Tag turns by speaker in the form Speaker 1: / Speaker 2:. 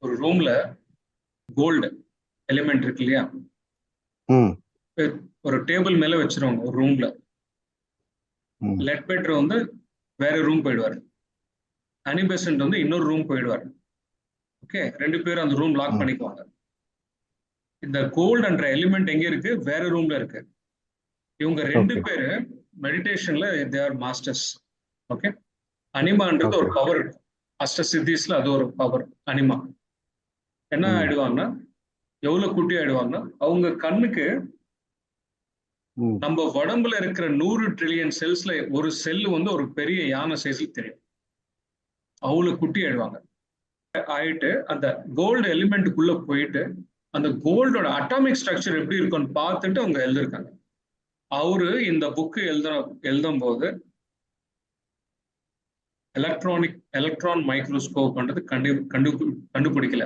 Speaker 1: ஒரு ரூம்ல gold element இருக்கு இல்லையா, ஒரு டேபிள் மேல வச்சிருவாங்க ஒரு ரூம்ல. லெட் பெட்டர் வந்து வேற ரூம் போயிடுவாரு, அனிபெசன்ட் வந்து இன்னொரு ரூம் போயிடுவாரு. ஓகே, ரெண்டு பேரும் அந்த ரூம் லாக் பண்ணிக்குவாங்க. இந்த கோல்டு என்ற எலிமெண்ட் எங்க இருக்கு? வேற ரூம்ல இருக்கு. இவங்க ரெண்டு பேரு மெடிடேஷன்ல தே ஆர் மாஸ்டர்ஸ். ஓகே, அனிமான்றது ஒரு பவர், அஷ்ட சித்திஸ்ல அது ஒரு பவர். அனிமா என்ன ஆயிடுவாங்கன்னா, எவ்வளவு குட்டி ஆயிடுவாங்கன்னா, அவங்க கண்ணுக்கு நம்ம உடம்புல இருக்கிற 100 ட்ரில்லியன் செல்ஸ்ல ஒரு செல் வந்து ஒரு பெரிய யானை சைஸ்ல தெரியும். அவ்வளவு குட்டி ஆயிடுவாங்க. ஆயிட்டு அந்த கோல்டு எலிமெண்ட்டுக்குள்ள போயிட்டு அந்த கோல்டோட அட்டாமிக் ஸ்ட்ரக்சர் எப்படி இருக்கும்னு பார்த்துட்டு அவங்க எழுதிருக்காங்க. அவரு இந்த புக்கு எழுதும் போது எலக்ட்ரான் மைக்ரோஸ்கோப் கண்டுபிடிக்கல.